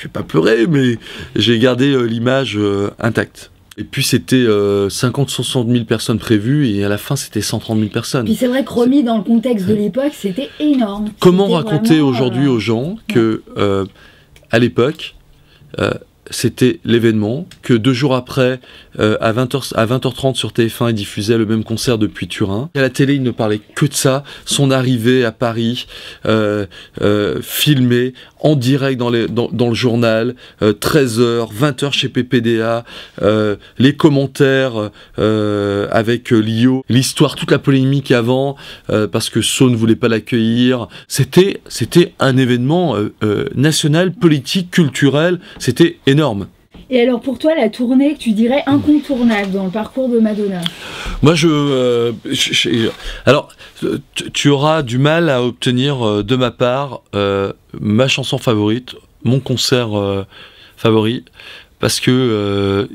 vais pas pleurer, mais j'ai gardé l'image intacte. Et puis c'était 50-60 000 personnes prévues, et à la fin c'était 130 000 personnes. Puis c'est vrai que remis dans le contexte de l'époque, c'était énorme. Comment raconter aujourd'hui aux gens que, à l'époque, c'était l'événement, que 2 jours après, à 20h30 sur TF1, il diffusait le même concert depuis Turin. À la télé, il ne parlait que de ça, son arrivée à Paris, filmée, en direct dans le journal, 13h, 20h chez PPDA, les commentaires avec Lio, l'histoire, toute la polémique avant, parce que So ne voulait pas l'accueillir. C'était un événement national, politique, culturel, c'était énorme. Et alors pour toi, la tournée que tu dirais incontournable dans le parcours de Madonna? Moi, alors, tu auras du mal à obtenir de ma part ma chanson favorite, mon concert favori, parce que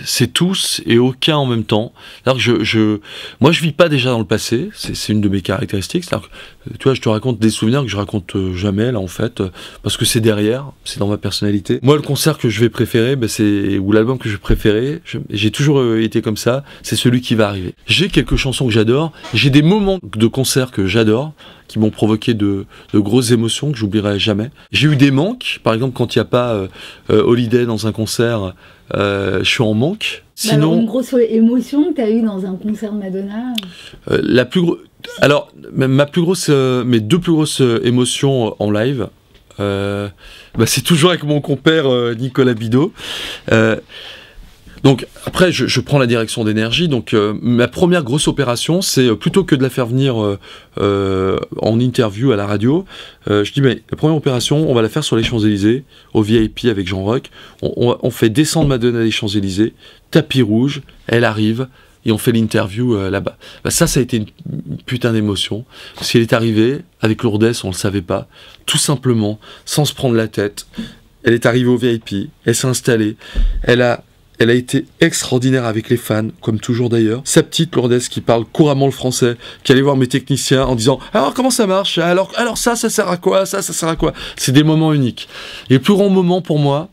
c'est tous et aucun en même temps. Moi, je vis pas déjà dans le passé, c'est une de mes caractéristiques. Tu vois, je te raconte des souvenirs que je raconte jamais, là, en fait, parce que c'est derrière, c'est dans ma personnalité. Moi, le concert que je vais préférer, ou l'album que je vais préférer, j'ai toujours été comme ça, c'est celui qui va arriver. J'ai quelques chansons que j'adore, j'ai des moments de concert que j'adore, qui m'ont provoqué de grosses émotions que j'oublierai jamais. J'ai eu des manques, par exemple, quand il n'y a pas Holiday dans un concert, je suis en manque. Sinon, alors, une grosse émotion que tu as eue dans un concert de Madonna? Alors, mes 2 plus grosses émotions en live, c'est toujours avec mon compère Nicolas Bidot. Donc après, je prends la direction d'énergie. Donc ma première grosse opération, c'est plutôt que de la faire venir en interview à la radio, je dis mais la première opération, on va la faire sur les Champs-Élysées, au VIP avec Jean Rock. On fait descendre Madonna des Champs-Élysées, tapis rouge, elle arrive et on fait l'interview là-bas. Ça a été une putain d'émotion, parce qu'elle est arrivée avec Lourdes, on le savait pas, tout simplement, sans se prendre la tête. Elle est arrivée au VIP, elle s'est installée, elle a été extraordinaire avec les fans, comme toujours d'ailleurs. Sa petite Lourdes qui parle couramment le français, qui allait voir mes techniciens en disant « Alors comment ça marche ? Alors ça sert à quoi ? Ça sert à quoi ?» C'est des moments uniques. Et le plus grand moment pour moi,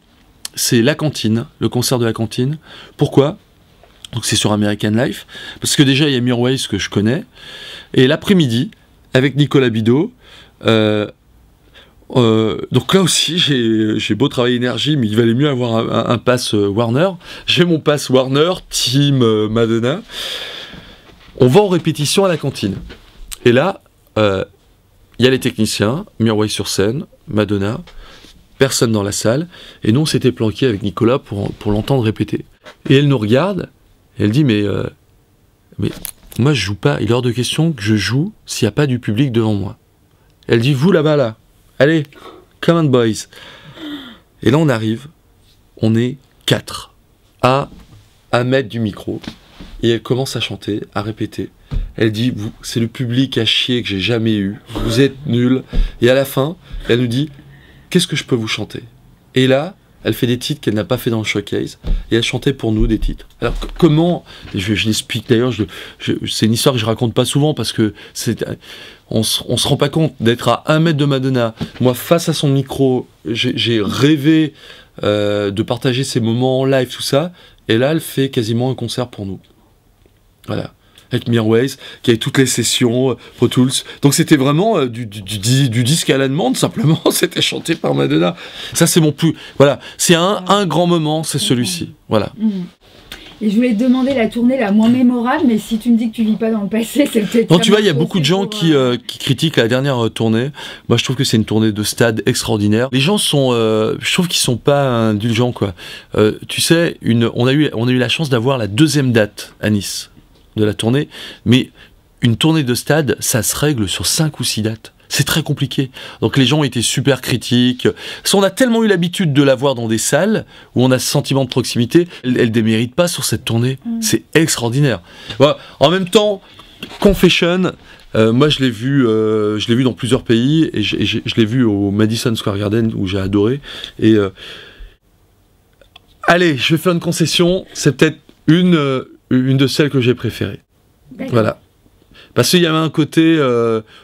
c'est la cantine, le concert de la cantine. Pourquoi ? Donc c'est sur American Life, parce que déjà il y a Mirwais que je connais, et l'après-midi, avec Nicolas Bidot, donc là aussi j'ai beau travailler énergie, mais il valait mieux avoir un pass Warner. J'ai mon pass Warner, team Madonna. On va en répétition à la cantine, et là il y a les techniciens, Mirwais sur scène, Madonna, personne dans la salle, et nous on s'était planqué avec Nicolas pour l'entendre répéter. Et elle nous regarde, et elle dit mais moi je joue pas, il est hors de question que je joue s'il n'y a pas du public devant moi. Elle dit vous là-bas là, allez, come on boys. Et là on arrive, on est 4 à 1 mètre du micro, et elle commence à chanter, à répéter. Elle dit c'est le public à chier que j'ai jamais eu, vous êtes nuls. Et à la fin, elle nous dit qu'est-ce que je peux vous chanter? Et là, elle fait des titres qu'elle n'a pas fait dans le showcase, et elle chantait pour nous des titres. Alors comment, je l'explique d'ailleurs, c'est une histoire que je raconte pas souvent, parce que on se rend pas compte d'être à 1 mètre de Madonna, moi face à son micro, j'ai rêvé de partager ces moments en live, tout ça, et là elle fait quasiment un concert pour nous. Voilà. Avec Mirwais, qui avait toutes les sessions, Pro Tools. Donc c'était vraiment du disque à la demande, simplement, c'était chanté par Madonna. Ça c'est mon plus... Voilà, c'est un grand moment, c'est celui-ci. Voilà. Et je voulais te demander la tournée la moins mémorable, mais si tu me dis que tu vis pas dans le passé, c'est peut-être... Non, tu vois, il y a beaucoup de gens qui critiquent la dernière tournée. Moi, je trouve que c'est une tournée de stade extraordinaire. Les gens sont... je trouve qu'ils sont pas indulgents, quoi. Tu sais, on a eu la chance d'avoir la 2e date à Nice de la tournée, mais une tournée de stade, ça se règle sur 5 ou 6 dates. C'est très compliqué. Donc les gens étaient super critiques. On a tellement eu l'habitude de la voir dans des salles où on a ce sentiment de proximité, elle démérite pas sur cette tournée. C'est extraordinaire. Voilà. En même temps, Confession, moi je l'ai vu dans plusieurs pays, et je l'ai vu au Madison Square Garden où j'ai adoré. Et allez, je vais faire une concession. C'est peut-être une de celles que j'ai préférées. Voilà. Parce qu'il y avait un côté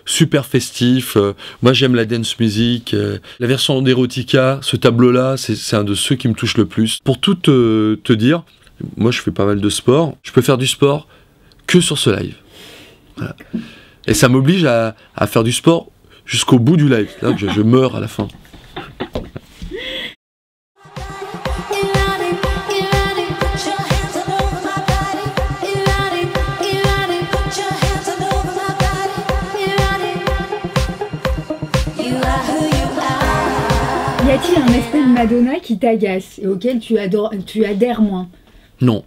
super festif. Moi, j'aime la dance music. La version d'Erotica, ce tableau-là, c'est un de ceux qui me touche le plus. Pour tout te dire, moi, je fais pas mal de sport. Je peux faire du sport que sur ce live. Voilà. Et ça m'oblige à faire du sport jusqu'au bout du live. Là, je meurs à la fin. Y a-t-il un aspect de Madonna qui t'agace et auquel tu adhères moins? Non.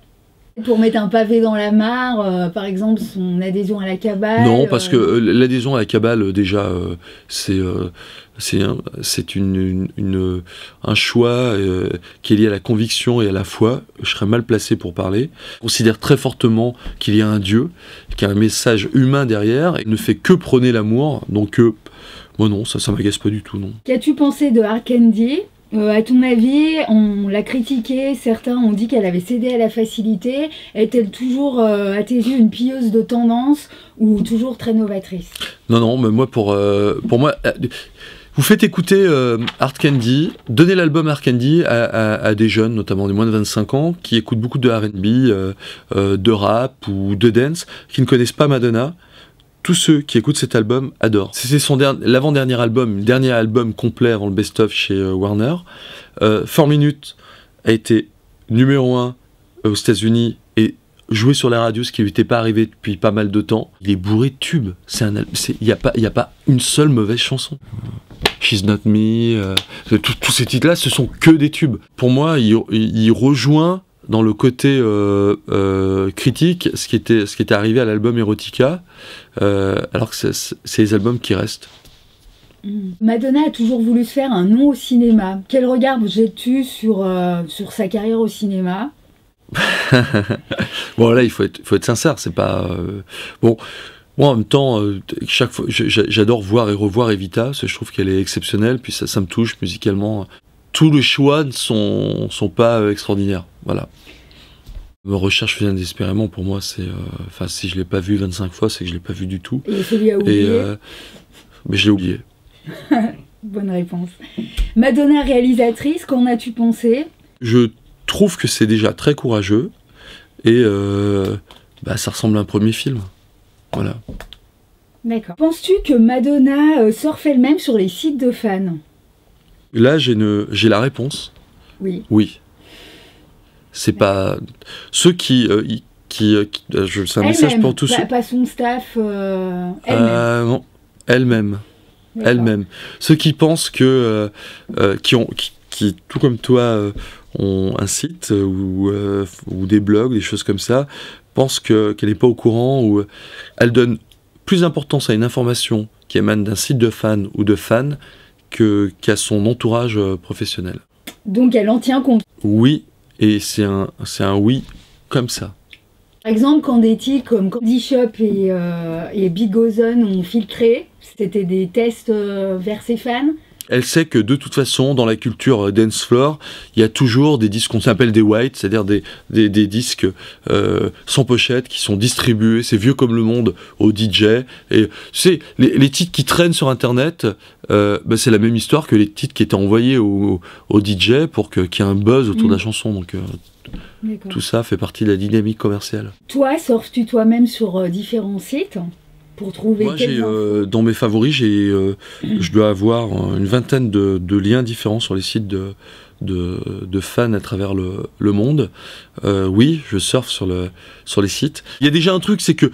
Pour mettre un pavé dans la mare, par exemple son adhésion à la Kabbale. Non, parce que l'adhésion à la Kabbale, déjà, c'est un choix qui est lié à la conviction et à la foi. Je serais mal placé pour parler. Je considère très fortement qu'il y a un Dieu, qu'il y a un message humain derrière, et il ne fait que prôner l'amour. Donc, moi non, ça m'agace pas du tout, non. Qu'as-tu pensé de Hard Candy? À ton avis, on l'a critiquée, certains ont dit qu'elle avait cédé à la facilité. Est-elle toujours, à tes yeux, une pilleuse de tendance ou toujours très novatrice? Non, mais moi, pour moi, vous faites écouter Hard Candy, donnez l'album Hard Candy à des jeunes, notamment des moins de 25 ans, qui écoutent beaucoup de R&B, de rap ou de dance, qui ne connaissent pas Madonna. Tous ceux qui écoutent cet album adorent. C'est l'avant-dernier album, le dernier album complet avant le best-of chez Warner. 4 Minutes a été numéro 1 aux États-Unis et joué sur la radio, ce qui n'était pas arrivé depuis pas mal de temps. Il est bourré de tubes. Il n'y a pas une seule mauvaise chanson. She's Not Me, tous ces titres-là, ce sont que des tubes. Pour moi, il rejoint dans le côté critique ce qui était arrivé à l'album Erotica, alors que c'est les albums qui restent. Madonna a toujours voulu se faire un nom au cinéma. Quel regard jettes-tu sur sa carrière au cinéma? Bon, là, il faut être sincère, c'est pas... Bon, moi, en même temps, chaque fois, j'adore voir et revoir Evita, parce que je trouve qu'elle est exceptionnelle, puis ça me touche musicalement. Tous les choix ne sont pas extraordinaires, voilà. Me recherche vient désespérément, pour moi, c'est... Enfin, si je l'ai pas vu 25 fois, c'est que je l'ai pas vu du tout. Et celui à oublier. Mais je l'ai oublié. Bonne réponse. Madonna réalisatrice, qu'en as-tu pensé? Je trouve que c'est déjà très courageux, et ça ressemble à un premier film. Voilà. D'accord. Penses-tu que Madonna surfe elle-même sur les sites de fans? Là, j'ai la réponse. Oui. Oui. C'est pas... Ceux c'est un message pour tous ceux... Pas son staff, elle-même. Non, elle-même. Elle-même. Ceux qui pensent que... qui, tout comme toi, ont un site ou des blogs, des choses comme ça, pensent qu'elle n'est pas au courant, ou elle donne plus d'importance à une information qui émane d'un site de fans ou de fans qu'à son entourage professionnel. Donc elle en tient compte. Oui, et c'est un oui comme ça. Par exemple, quand des titres comme Candy Shop et Big Ozone ont filtré, c'était des tests vers ses fans. Elle sait que de toute façon, dans la culture dance floor, il y a toujours des disques qu'on appelle des whites, c'est-à-dire des disques sans pochette qui sont distribués, c'est vieux comme le monde, aux DJ. Et tu sais, les titres qui traînent sur Internet, c'est la même histoire que les titres qui étaient envoyés aux DJ pour qu'il y ait un buzz autour de la chanson. Donc tout ça fait partie de la dynamique commerciale. Toi, surfes-tu toi-même sur différents sites pour trouver... Moi, dans mes favoris, je dois avoir une vingtaine de liens différents sur les sites de fans à travers le monde. Oui, je surfe sur les sites. Il y a déjà un truc, c'est que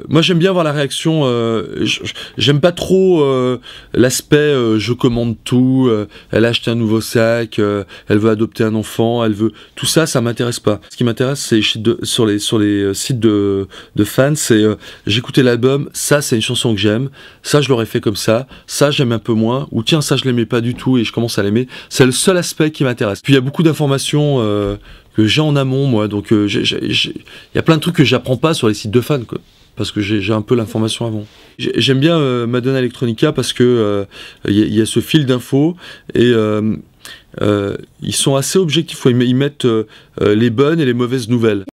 moi j'aime bien voir la réaction. J'aime pas trop l'aspect je commande tout, elle a acheté un nouveau sac, elle veut adopter un enfant, elle veut... Tout ça, ça m'intéresse pas. Ce qui m'intéresse, c'est sur les sites de fans, c'est j'ai écouté l'album, ça c'est une chanson que j'aime, ça je l'aurais fait comme ça j'aime un peu moins, ou tiens ça je l'aimais pas du tout et je commence à l'aimer. C'est le seul aspect qui m'intéresse. Puis il y a beaucoup d'informations que j'ai en amont, moi, donc il y a plein de trucs que j'apprends pas sur les sites de fans, quoi, parce que j'ai un peu l'information avant. J'aime bien Madonna Electronica parce que y a ce fil d'infos et ils sont assez objectifs, ils mettent les bonnes et les mauvaises nouvelles.